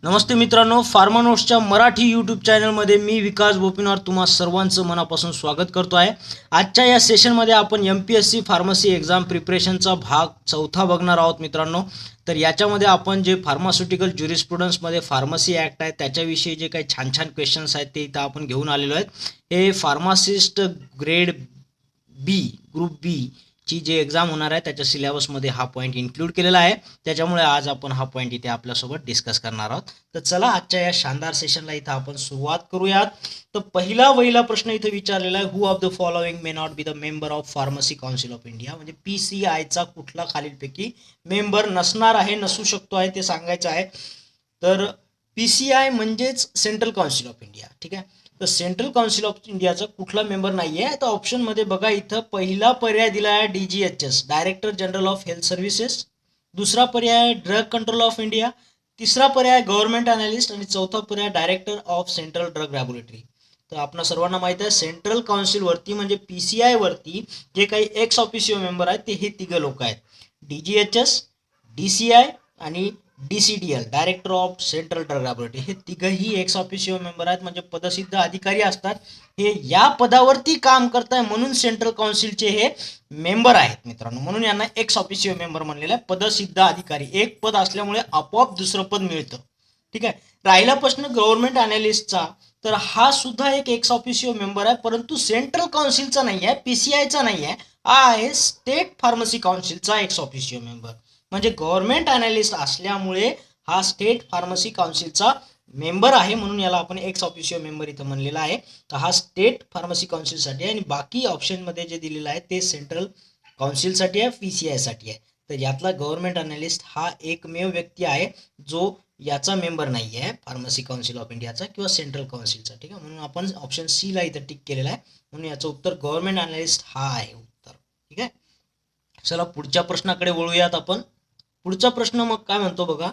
नमस्ते मित्रांनो, pharma नोट्सच्या Marathi YouTube चॅनलमध्ये मी विकास बोपिनवार तुम्हा सर्वांचं मनापासून स्वागत करतो आहे. आजच्या या सेशनमध्ये आपण MPSC फार्मसी एक्झाम प्रिपरेशनचा भाग 4 बघणार आहोत मित्रांनो. तर याच्यामध्ये आपण जे फार्मास्युटिकल ज्युरिस्प्रुडन्समध्ये फार्मसी ॲक्ट आहे त्याच्याविषयी जे काही छान छान क्वेश्चन्स आहेत ते इथं आपण घेऊन आलेलो आहेत. हे फार्मासिस्ट ग्रेड बी ग्रुप बी ची जे एक्झाम होणार आहे त्याच्या सिलेबसमध्ये हा पॉईंट इन्क्लूड केलेला आहे. त्याच्यामुळे आज आपण हा पॉईंट इथे आपल्यासोबत डिस्कस करणार आहोत. तर चला आजच्या या शानदार सेशनला इथं आपण सुरुवात करूयात. तर पहिला प्रश्न इथे विचारलेला आहे, who of the following may not be the member of pharmacy council of India. म्हणजे PCIचा कुठला खालीलपैकी मेंबर नसणार आहे, नसू शकतो आहे ते सांगायचं आहे. तर PCI म्हणजेच सेंट्रल काउन्सिल ऑफ इंडिया. ठीक आहे, तर सेंट्रल काउन्सिल ऑफ इंडियाचा कुठला मेंबर नाही आहे. तर ऑप्शनमध्ये बघा इथं पहिला पर्याय दिला आहे DGHS, director general of health services. दुसरा पर्याय ड्रग कंट्रोल ऑफ इंडिया. तिसरा पर्याय गव्हर्नमेंट अनालिस्ट आणि चौथा पर्याय director of central drug laboratory. तर आपल्या सर्वांना माहिती आहे सेंट्रल काउन्सिलवरती म्हणजे PCI वरती जे काही एक्स ऑफिशियो मेंबर आहेत ते हे तिघं लोक आहेत, DGHS, DCI आणि DCDL, director of central drug laboratory. हे तिघही एक्स ऑफिशियो मेंबर आहेत, म्हणजे पदसिद्ध अधिकारी असतात. हे या पदावरती काम करताय म्हणून सेंट्रल काउन्सिलचे हे मेंबर आहेत मित्रांनो. म्हणून यांना एक्स ऑफिशियो मेंबर म्हणलेलं आहे. पदसिद्ध अधिकारी, एक पद असल्यामुळे आपोआप दुसरं पद मिळतं. ठीक आहे, राहिला प्रश्न गव्हर्नमेंट अनालिस्टचा. तर हा सुद्धा एक एक्स ऑफिशियो मेंबर आहे, परंतु सेंट्रल काउन्सिलचा नाही आहे, PCIचा नाही आहे. हा आहे स्टेट फार्मसी काउन्सिलचा एक्स ऑफिशियो मेंबर. म्हणजे गव्हर्नमेंट अनालिस्ट असल्यामुळे हा स्टेट फार्मसी काउन्सिलचा मेंबर आहे, म्हणून याला आपण एक्स ऑफिशियो मेंबर इथं म्हणलेला आहे. तर हा स्टेट फार्मसी काउन्सिलसाठी आहे आणि बाकी ऑप्शनमध्ये जे दिलेलं आहे ते सेंट्रल काउन्सिलसाठी आहे, PCI साठी आहे. तर यातला गव्हर्नमेंट अनालिस्ट हा एकमेव व्यक्ती आहे जो याचा मेंबर नाही आहे, फार्मसी काउन्सिल ऑफ इंडियाचा किंवा सेंट्रल काउन्सिलचा. ठीक आहे, म्हणून आपण ऑप्शन सी ला इथं टिक केलेला आहे. म्हणून याचं उत्तर गव्हर्नमेंट अनालिस्ट हा आहे उत्तर. ठीक आहे, चला पुढच्या प्रश्नाकडे वळूयात आपण. पुढचा प्रश्न मग काय म्हणतो बघा,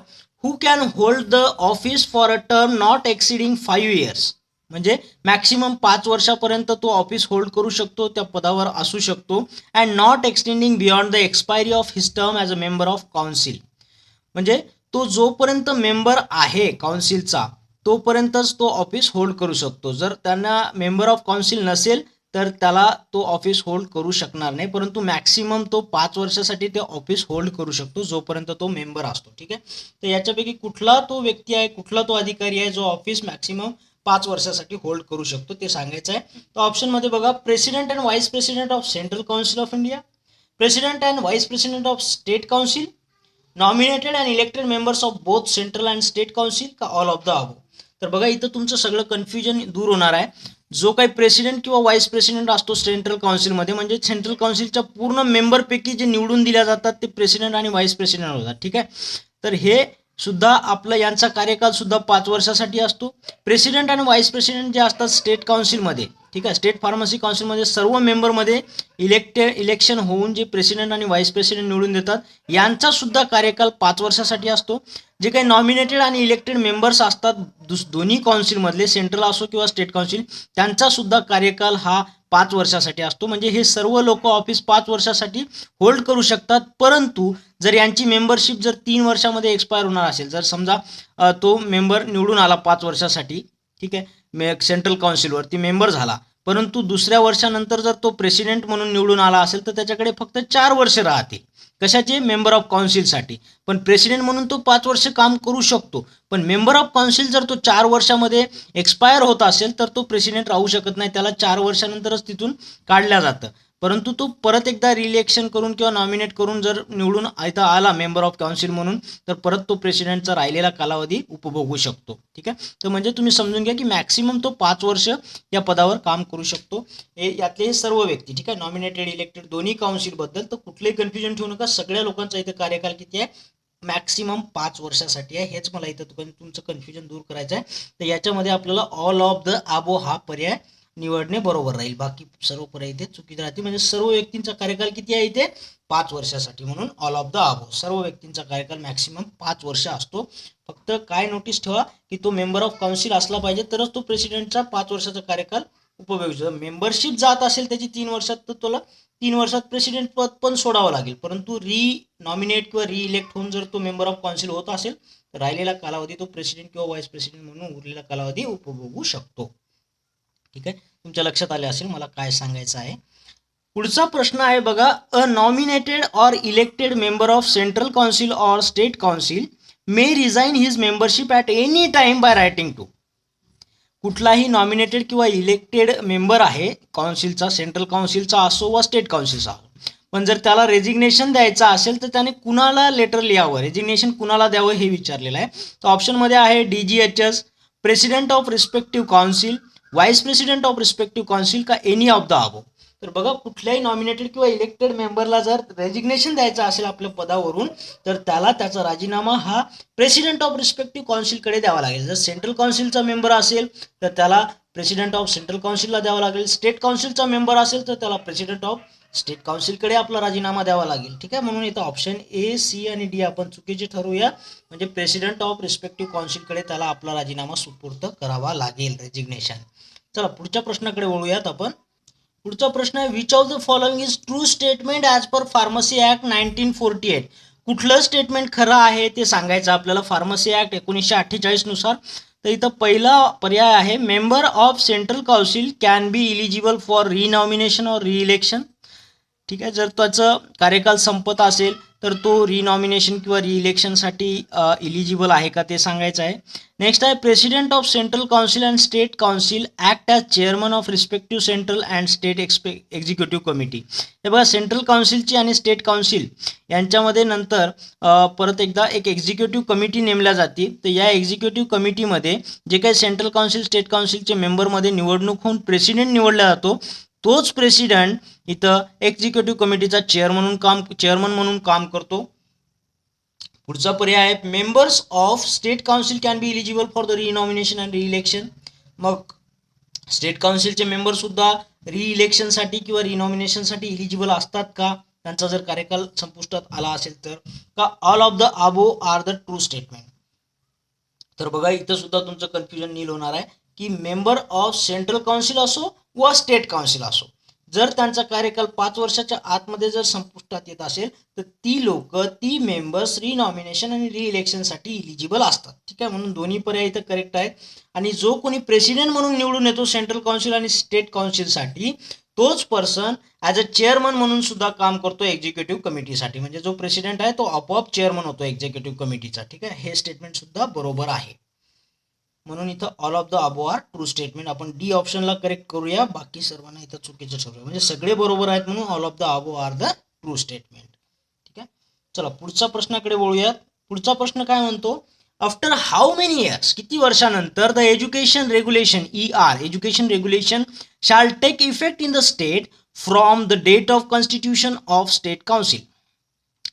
who can hold the office for a term not exceeding 5 years. म्हणजे मॅक्सिमम 5 वर्षापर्यंत तो ऑफिस होल्ड करू शकतो, त्या पदावर असू शकतो. And not extending beyond the expiry of his term as a member of council. म्हणजे तो जोपर्यंत मेंबर आहे काउन्सिलचा तोपर्यंतच तो ऑफिस होल्ड करू शकतो. जर त्यांना मेंबर ऑफ काउन्सिल नसेल तर त्याला तो ऑफिस होल्ड करू शकणार नाही, परंतु मॅक्सिमम तो 5 वर्षासाठी ते ऑफिस होल्ड करू शकतो जोपर्यंत तो मेंबर असतो. ठीक आहे, तर याच्यापैकी कुठला तो व्यक्ती आहे, कुठला तो अधिकारी आहे जो ऑफिस मॅक्सिमम 5 वर्षासाठी होल्ड करू शकतो ते सांगायचं आहे. तर ऑप्शनमध्ये बघा, president and vice president of central council of India, president and vice president of state council, nominated and elected members of both central and state council, का ऑल ऑफ द अबो. तर बघा इथं तुमचं सगळं कन्फ्युजन दूर होणार आहे. जो काही प्रेसिडेंट किंवा व्हाईस प्रेसिडेंट असतो सेंट्रल काउन्सिलमध्ये, म्हणजे सेंट्रल काउन्सिलच्या पूर्ण मेंबरपैकी जे निवडून दिल्या जातात ते प्रेसिडेंट आणि व्हाईस प्रेसिडेंट होतात. ठीक आहे, तर हे सुद्धा आपलं यांचा कार्यकाल सुद्धा 5 वर्षासाठी असतो. प्रेसिडेंट आणि व्हाईस प्रेसिडेंट जे असतात स्टेट काउन्सिलमध्ये, ठीक आहे, स्टेट फार्मसी काउन्सिलमध्ये सर्व मेंबरमध्ये इलेक्शन होऊन जे प्रेसिडेंट आणि व्हाईस प्रेसिडेंट निवडून देतात यांचा सुद्धा कार्यकाल 5 वर्षासाठी असतो. जे काही नॉमिनेटेड आणि इलेक्टेड मेंबर्स असतात दोन्ही काउन्सिलमधले, सेंट्रल असो किंवा स्टेट काउन्सिल, त्यांचा सुद्धा कार्यकाल हा 5 वर्षासाठी असतो. म्हणजे हे सर्व लोक ऑफिस 5 वर्षासाठी होल्ड करू शकतात. परंतु जर यांची मेंबरशिप जर 3 वर्षामध्ये एक्सपायर होणार असेल, जर समजा तो मेंबर निवडून आला 5 वर्षासाठी, ठीक आहे, सेंट्रल काउन्सिलवरती मेंबर झाला, परंतु दुसऱ्या वर्षानंतर जर तो प्रेसिडेंट म्हणून निवडून आला असेल तर त्याच्याकडे फक्त 4 वर्ष राहतील. कशाचे? मेंबर ऑफ काउन्सिलसाठी. पण प्रेसिडेंट म्हणून तो 5 वर्ष काम करू शकतो. पण मेंबर ऑफ काउन्सिल जर तो 4 वर्षामध्ये एक्सपायर होत असेल तर तो प्रेसिडेंट राहू शकत नाही, त्याला 4 वर्षानंतरच तिथून काढल्या जातं. परंतु तो परत एकदा रिइलेक्शन करून किंवा नॉमिनेट करून जर निवडून इथं आला मेंबर ऑफ काउन्सिल म्हणून तर परत तो प्रेसिडेंटचा राहिलेला कालावधी उपभोगू शकतो. ठीक आहे, तर म्हणजे तुम्ही समजून घ्या की मॅक्सिमम तो 5 वर्ष या पदावर काम करू शकतो. हे यातले सर्व व्यक्ती. ठीक आहे, नॉमिनेटेड इलेक्टेड दोन्ही काउन्सिलबद्दल तर कुठलेही कन्फ्युजन ठेवू नका. सगळ्या लोकांचा इथं कार्यकाल किती आहे? मॅक्सिमम 5 वर्षासाठी आहे. हेच मला इथं तुमचं कन्फ्युजन दूर करायचं आहे. तर याच्यामध्ये आपल्याला ऑल ऑफ द अबो हा पर्याय निवडणे बरोबर राहील. बाकी सर्व पर्याय इथे चुकीचे राहतील. म्हणजे सर्व व्यक्तींचा कार्यकाल किती आहे इथे? 5 वर्षासाठी. म्हणून ऑल ऑफ द अबो सर्व व्यक्तींचा कार्यकाल मॅक्सिमम 5 वर्ष असतो. फक्त काय नोटीस ठेवा की तो मेंबर ऑफ काउन्सिल असला पाहिजे तरच तो प्रेसिडेंटचा 5 वर्षाचा कार्यकाल उपयोगी. मेंबरशिप जात असेल त्याची 3 वर्षात तर तुला 3 वर्षात प्रेसिडेंट पद पण सोडावं लागेल, परंतु नॉमिनेट किंवा इलेक्ट होऊन जर तो मेंबर ऑफ काउन्सिल होत असेल तर राहिलेला कालावधी तो प्रेसिडेंट किंवा व्हाईस प्रेसिडेंट म्हणून उरलेला कालावधी उपभोगू शकतो. ठीक आहे, तुमच्या लक्षात आले असेल मला काय सांगायचं आहे. पुढचा प्रश्न आहे बघा, a nominated or elected member of central council or state council may resign his membership at any time by writing to. कुठलाही नॉमिनेटेड किंवा इलेक्टेड मेंबर आहे काउन्सिलचा, सेंट्रल काउन्सिलचा असो वा स्टेट काउन्सिलचा, पण जर त्याला रेजिग्नेशन द्यायचं असेल तर त्याने कुणाला लेटर लिहावं, रेजिग्नेशन कुणाला द्यावं हे विचारलेलं आहे. तर ऑप्शनमध्ये आहे DGHS, president of respective council, vice president of respective council का एनी ऑफ द अबो. तर बघा, कुठल्याही नॉमिनेटेड किंवा इलेक्टेड मेंबरला जर रेजिग्नेशन द्यायचं असेल आपल्या पदावरून तर त्याला त्याचा राजीनामा हा प्रेसिडेंट ऑफ रिस्पेक्टिव्ह काउन्सिलकडे द्यावा लागेल. जर सेंट्रल काउन्सिलचा मेंबर असेल तर त्याला प्रेसिडेंट ऑफ सेंट्रल काउन्सिलला द्यावा लागेल, स्टेट काउन्सिलचा मेंबर असेल तर त्याला प्रेसिडेंट ऑफ स्टेट काउन्सिलकडे आपला राजीनामा द्यावा लागेल. ठीक आहे, म्हणून इथं ऑप्शन A, C आणि D आपण चुकीचे ठरवूया, म्हणजे प्रेसिडेंट ऑफ रिस्पेक्टिव्ह काउन्सिलकडे त्याला आपला राजीनामा सुपूर्द करावा लागेल, रेजिग्नेशन. चला पुढच्या प्रश्नाकडे वळूयात आपण. पुढचा प्रश्न आहे, which of the following is true statement as per pharmacy act 1948. कुठलं स्टेटमेंट खरं आहे ते सांगायचं आपल्याला फार्मसी ॲक्ट 1948 नुसार. तर इथं पहिला पर्याय आहे, member of central council can be eligible for renomination or reelection. ठीक आहे, जर त्याचं कार्यकाल संपत असेल तर तो रिनॉमिनेशन किंवा रिइलेक्शनसाठी इलिजिबल आहे का ते सांगायचं आहे. नेक्स्ट आहे, president of central council and state council act as chairman of respective central and state executive committee. हे बघा, सेंट्रल काउन्सिलची आणि स्टेट काउन्सिल यांच्यामध्ये नंतर परत एकदा एक एक्झिक्युटिव्ह कमिटी नेमल्या जाते. तर या एक्झिक्युटिव्ह कमिटीमध्ये जे काही सेंट्रल काउन्सिल स्टेट काउन्सिलचे मेंबरमध्ये निवडणूक होऊन प्रेसिडेंट निवडला जातो, तोच प्रेसिडेंट इथं एक्झिक्युटिव्ह कमिटीचा चेअरमन म्हणून काम करतो. पुढचा पर्याय आहे, members of state council can be eligible for the renomination and reelection. मग स्टेट काउन्सिलचे मेंबर सुद्धा रिइलेक्शनसाठी किंवा रिनॉमिनेशनसाठी इलिजिबल असतात का, त्यांचा जर कार्यकाल संपुष्टात आला असेल तर, का all of the above are the true statement. तर बघा, इथं सुद्धा तुमचं कन्फ्युजन नील होणार आहे की मेंबर ऑफ सेंट्रल काउन्सिल असो व स्टेट काउन्सिल असो, जर त्यांचा कार्यकाल 5 वर्षाच्या आतमध्ये जर संपुष्टात येत असेल तर ती मेंबर्स रिनॉमिनेशन आणि रिइलेक्शनसाठी इलिजिबल असतात. ठीक आहे, म्हणून दोन्ही पर्याय इथं करेक्ट आहेत. आणि जो कोणी प्रेसिडेंट म्हणून निवडून येतो सेंट्रल काउन्सिल आणि स्टेट काउन्सिलसाठी, तोच पर्सन ॲज अ चेअरमन म्हणून सुद्धा काम करतो एक्झिक्युटिव्ह कमिटीसाठी. म्हणजे जो प्रेसिडेंट आहे तो आपोआप चेअरमन होतो एक्झिक्युटिव्ह कमिटीचा. ठीक आहे, हे स्टेटमेंट सुद्धा बरोबर आहे. म्हणून इथं all of the above are true statement. आपण D ऑप्शनला करेक्ट करूया, बाकी सर्वांना इथं चुकीचं ठरूया. म्हणजे सगळे बरोबर आहेत म्हणून all of the above are the true statement. ठीक आहे, चला पुढच्या प्रश्नाकडे वळूयात. पुढचा प्रश्न काय म्हणतो, आफ्टर हाऊ मेनी इयर्स, किती वर्षानंतर the education regulation ER education regulation shall take effect in the state from the date of constitution of state council.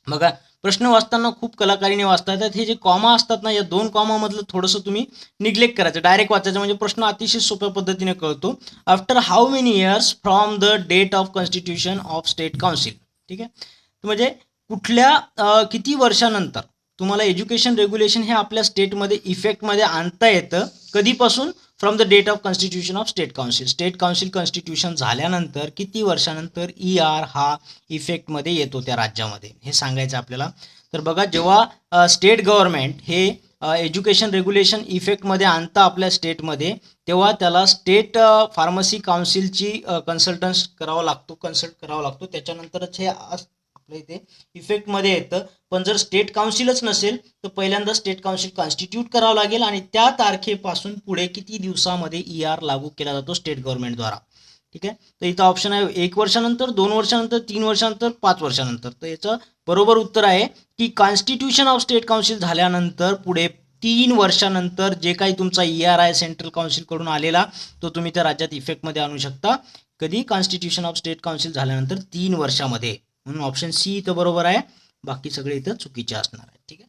बघा, प्रश्न वाचताना खूप कलाकारीने वाचता येतात. हे जे कॉमा असतात ना, या 2 कॉमामधलं थोडंसं तुम्ही निग्लेक्ट करायचं, डायरेक्ट वाचायचं, म्हणजे प्रश्न अतिशय सोप्या पद्धतीने कळतो. After how many years from the date of constitution of state council. ठीक आहे, म्हणजे कुठल्या किती वर्षानंतर तुम्हाला एज्युकेशन रेग्युलेशन हे आपल्या स्टेटमध्ये इफेक्टमध्ये आणता येतं, कधीपासून, from the date of constitution of state council. State council constitution झाल्यानंतर किती वर्षानंतर ER हा इफेक्टमध्ये येतो त्या राज्यामध्ये, हे सांगायचं आपल्याला. तर बघा, जेव्हा स्टेट गव्हर्नमेंट हे एज्युकेशन रेग्युलेशन इफेक्टमध्ये आणतं आपल्या स्टेटमध्ये, तेव्हा त्याला स्टेट फार्मसी काउन्सिलची कन्सल्ट करावा लागतो. त्याच्यानंतरच हे आपल्या इथे इफेक्टमध्ये येतं. पण जर स्टेट काउन्सिलच नसेल तर पहिल्यांदा स्टेट काउन्सिल कॉन्स्टिट्यूट करावं लागेल आणि त्या तारखेपासून पुढे किती दिवसामध्ये ER लागू केला जातो स्टेट गव्हर्नमेंटद्वारा. ठीक आहे, तर इथं ऑप्शन आहे 1 वर्षानंतर, 2 वर्षानंतर, 3 वर्षानंतर, 5 वर्षानंतर. तर याचं बरोबर उत्तर आहे की कॉन्स्टिट्यूशन ऑफ स्टेट काउन्सिल झाल्यानंतर पुढे 3 वर्षानंतर जे काही तुमचा ER आहे सेंट्रल काउन्सिलकडून आलेला, तो तुम्ही त्या राज्यात इफेक्टमध्ये आणू शकता. कधी, कॉन्स्टिट्यूशन ऑफ स्टेट काउन्सिल झाल्यानंतर 3 वर्षामध्ये. म्हणून ऑप्शन C इथं बरोबर आहे, बाकी सगळे इथं चुकीचे असणार आहे. ठीक आहे,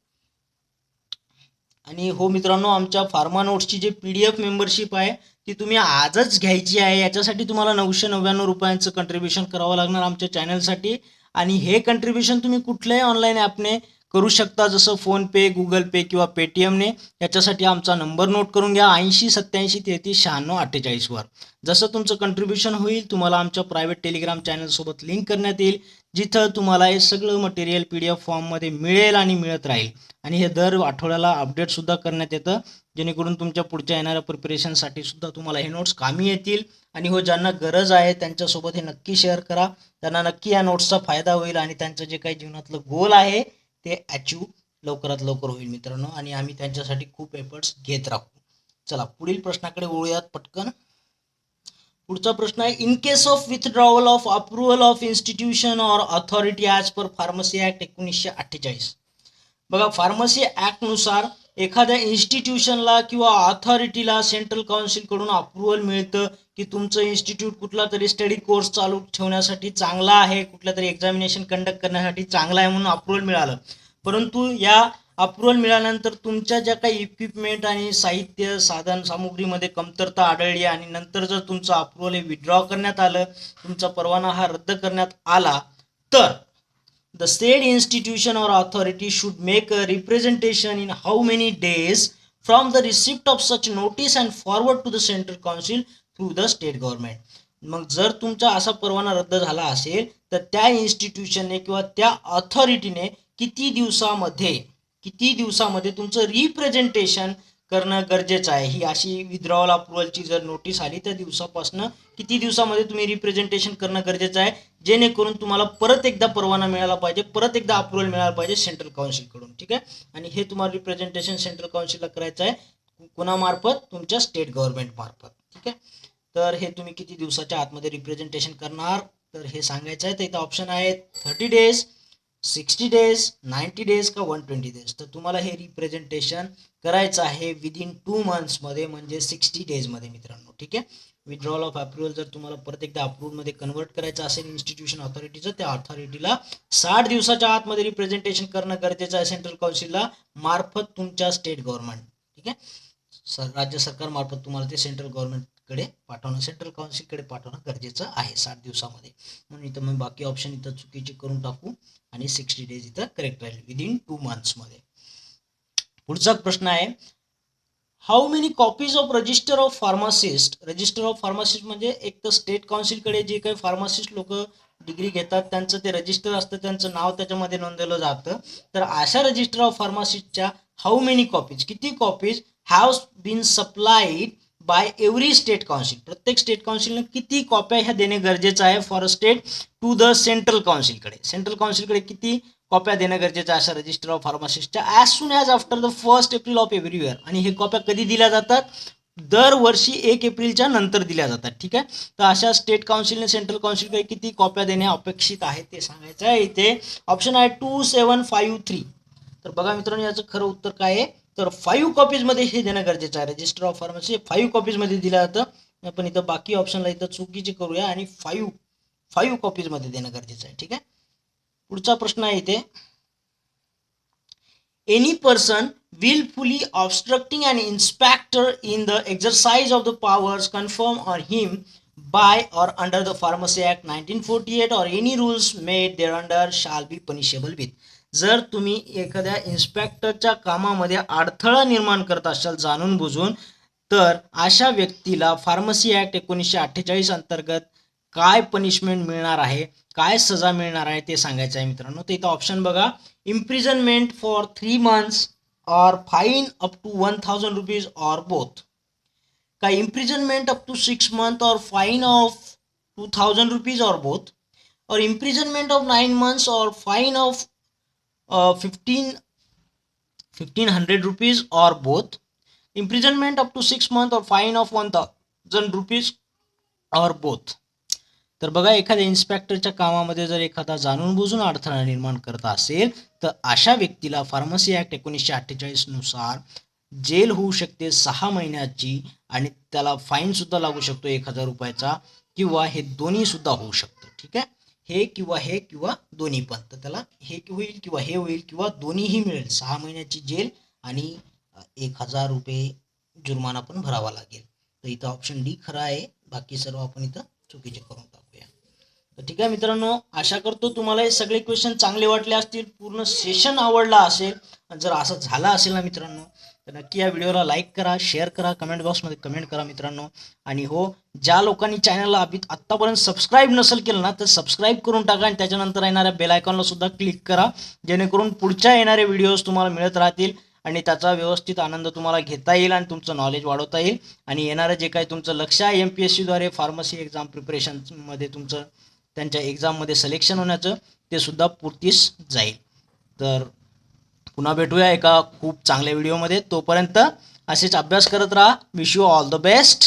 आणि हो मित्रांनो, आमच्या फार्मा नोट्सची जे PDF मेंबरशिप आहे ती तुम्ही आजच घ्यायची आहे. याच्यासाठी तुम्हाला 999 रुपयांचं कंट्रीब्युशन करावं लागणार आमच्या चॅनलसाठी. आणि हे कंट्रीब्युशन तुम्ही कुठल्याही ऑनलाईन ॲपने करू शकता, जसं फोनपे, गुगल पे किंवा पेटीएमने. याच्यासाठी आमचा नंबर नोट करून घ्या 80 87 33 96 48 वर. जसं तुमचं कंट्रीब्युशन होईल तुम्हाला आमच्या प्रायव्हेट टेलिग्राम चॅनलसोबत लिंक करण्यात येईल, जिथं तुम्हाला हे सगळं मटेरियल PDF फॉर्ममध्ये मिळेल आणि मिळत राहील. आणि हे दर आठवड्याला अपडेटसुद्धा करण्यात येतं, जेणेकरून तुमच्या पुढच्या येणाऱ्या प्रिपरेशनसाठी सुद्धा तुम्हाला हे नोट्स कामी येतील. आणि हो, ज्यांना गरज आहे त्यांच्यासोबत हे नक्की शेअर करा, त्यांना नक्की या नोट्सचा फायदा होईल आणि त्यांचं जे काही जीवनातलं गोल आहे ते अचीव लवकरात लवकर होईल मित्रांनो. आणि आम्ही त्यांच्यासाठी खूप एफर्ट्स घेत राहू. चला पुढील प्रश्नाकडे वळूयात पटकन. पुढचा प्रश्न आहे, in case of withdrawal of approval of institution or authority as per pharmacy act 1948. बघा, फार्मसी ॲक्टनुसार एखाद्या इन्स्टिट्यूशनला किंवा अथॉरिटीला सेंट्रल काउन्सिलकडून अप्रुव्हल मिळतं की तुमचं इन्स्टिट्यूट कुठला तरी स्टडी कोर्स चालू ठेवण्यासाठी चांगला आहे, कुठल्या तरी एक्झामिनेशन कंडक्ट करण्यासाठी चांगला आहे म्हणून अप्रुव्हल मिळालं. परंतु या अप्रुव्हल मिळाल्यानंतर तुमच्या ज्या काही इक्विपमेंट आणि साहित्य साधन सामुग्रीमध्ये कमतरता आढळली आणि नंतर जर तुमचं अप्रुव्हल हे विड्रॉ करण्यात आलं, तुमचा परवाना हा रद्द करण्यात आला, तर the said institution or authority should make a representation in how many days from the receipt of such notice and forward to the central council through the state government. मग जर तुमचा असा परवाना रद्द झाला असेल तर त्या इन्स्टिट्यूशनने किंवा त्या अथॉरिटीने किती दिवसामध्ये तुमचं रिप्रेझेंटेशन करणं गरजेचं आहे. ही अशी विथड्रॉवल अप्रुव्हलची जर नोटीस आली त्या दिवसापासून किती दिवसामध्ये तुम्ही रिप्रेझेंटेशन करणं गरजेचं आहे, जेणेकरून तुम्हाला परत एकदा परवाना मिळाला पाहिजे, परत एकदा अप्रुव्हल मिळाला पाहिजे सेंट्रल काउन्सिलकडून. ठीक आहे. आणि हे तुम्हाला रिप्रेझेंटेशन सेंट्रल काउन्सिलला करायचं आहे कुणामार्फत? तुमच्या स्टेट गव्हर्नमेंट मार्फत. ठीक आहे. तर हे तुम्ही किती दिवसाच्या आतमध्ये रिप्रेझेंटेशन करणार तर हे सांगायचं आहे. तर इथं ऑप्शन आहेत 30 डेज, 60 डेज, 90 डेज का 120 डेज. तर तुम्हाला हे रिप्रेझेंटेशन करायचं आहे विदिन 2 मंथ्समध्ये, म्हणजे 60 डेजमध्ये मित्रांनो. ठीक आहे. विथड्रॉल ऑफ अप्रुव्हल जर तुम्हाला परत एकदा अप्रुव्हलमध्ये कन्वर्ट करायचं असेल इन्स्टिट्यूशन अथॉरिटीचं, त्या अथॉरिटीला 60 दिवसाच्या आतमध्ये रिप्रेझेंटेशन करणं गरजेचं आहे सेंट्रल काउन्सिलला मार्फत तुमच्या स्टेट गव्हर्नमेंट. ठीक आहे. राज्य सरकार मार्फत तुम्हाला ते सेंट्रल गव्हर्नमेंटकडे पाठवणं, सेंट्रल काउन्सिलकडे पाठवणं गरजेचं आहे 60 दिवसामध्ये. म्हणून इथं मग बाकी ऑप्शन इथं चुकीचे करून टाकू आणि 60 डेज इथं करेक्ट राहील विदिन 2 मंथ्समध्ये. पुढचा प्रश्न आहे, how many copies of register of pharmacist. Register of pharmacist म्हणजे एक तर स्टेट काउन्सिलकडे जे काही फार्मासिस्ट लोक डिग्री घेतात त्यांचं ते रजिस्टर असतं, त्यांचं नाव त्याच्यामध्ये नोंदवलं जातं. तर अशा रजिस्टर ऑफ फार्मासिस्टच्या हाऊ मेनी कॉपीज, किती copies have been supplied by every state council, प्रत्येक स्टेट काउन्सिलने किती कॉप्या ह्या देणे गरजेचं आहे for a state to the central काउन्सिलकडे. सेंट्रल काउन्सिलकडे किती कॉप्या देणं गरजेचं आहे अशा रजिस्टर ऑफ फार्मासिस्टच्या as soon as after the 1 April of every year. आणि हे कॉप्या कधी दिल्या जातात? दरवर्षी 1 एप्रिलच्या नंतर दिल्या जातात. ठीक आहे. तर अशा स्टेट काउन्सिलने सेंट्रल काउन्सिलकडे किती कॉप्या देणे अपेक्षित आहे ते सांगायचं आहे. इथे ऑप्शन आहे 2753. तर बघा मित्रांनो, याचं खरं उत्तर काय आहे तर 5 कॉपीजमध्ये हे देणं गरजेचं आहे. रजिस्टर ऑफ फार्मसी 5 कॉपीजमध्ये दिलं जातं. आपण इथं बाकी ऑप्शनला इथं चुकीचे करूया आणि 5 कॉपीजमध्ये देणं गरजेचं आहे. ठीक आहे. पुढचा प्रश्न आहे इथे, any person willfully obstructing an inspector in the exercise of the powers conferred on him by or under the Pharmacy Act 1948 or any rules made thereunder shall be punishable with. जर तुम्ही एखाद्या इन्स्पेक्टरच्या कामामध्ये अडथळा निर्माण करत असाल जाणून बुजून, तर अशा व्यक्तीला फार्मसी ॲक्ट 1948 अंतर्गत काय पनिशमेंट मिळणार आहे, काय सजा मिळणार आहे ते सांगायचं आहे मित्रांनो. तर इथं ऑप्शन बघा, imprisonment for 3 months or fine up to 1000 rupees or both. का imprisonment up to 6 months or fine of 2000 rupees or both, or imprisonment of 9 months or fine of 1500 rupees or both, imprisonment up to 6 months or fine of 1000 rupees or both. तर बघा, एखाद्या इन्स्पेक्टरच्या कामामध्ये जर एखादा जाणून बुजून अडथळा निर्माण करत असेल तर अशा व्यक्तीला फार्मसी ॲक्ट 1948 नुसार जेल होऊ शकते 6 महिन्याची आणि त्याला फाईन सुद्धा लागू शकतो 1000 रुपयाचा, किंवा हे दोन्ही सुद्धा होऊ शकतं. ठीक आहे. हे किंवा दोन्ही पण. तर त्याला हे होईल किंवा हे होईल किंवा दोन्हीही मिळेल. 6 महिन्याची जेल आणि 1000 रुपये जुर्माना पण भरावा लागेल. तर इथं ऑप्शन डी खरं आहे, बाकी सर्व आपण इथं चुकीचे करून टाकूया. तर ठीक आहे मित्रांनो, आशा करतो तुम्हाला हे सगळे क्वेश्चन चांगले वाटले असतील, पूर्ण सेशन आवडला असेल. जर असं झालं असेल ना मित्रांनो, तर नक्की या व्हिडिओला लाईक करा, शेअर करा, कमेंट बॉक्समध्ये कमेंट करा मित्रांनो. आणि हो, ज्या लोकांनी चॅनलला आत्तापर्यंत सबस्क्राईब नसेल केलं ना, तर सबस्क्राईब करून टाका आणि त्याच्यानंतर येणाऱ्या बेल आयकॉनला सुद्धा क्लिक करा, जेणेकरून पुढच्या येणारे व्हिडिओज तुम्हाला मिळत राहतील आणि त्याचा व्यवस्थित आनंद तुम्हाला घेता येईल आणि तुमचं नॉलेज वाढवता येईल. आणि येणारं जे काही तुमचं लक्ष आहे MPSCद्वारे फार्मसी एक्झाम प्रिपरेशनमध्ये तुमचं त्यांच्या एक्झाममध्ये सिलेक्शन होण्याचं, ते सुद्धा पूर्तीस जाईल. तर पुन्हा भेटूया एका खूप चांगल्या व्हिडिओमध्ये. तोपर्यंत असेच अभ्यास करत राहा. Wish you all the best.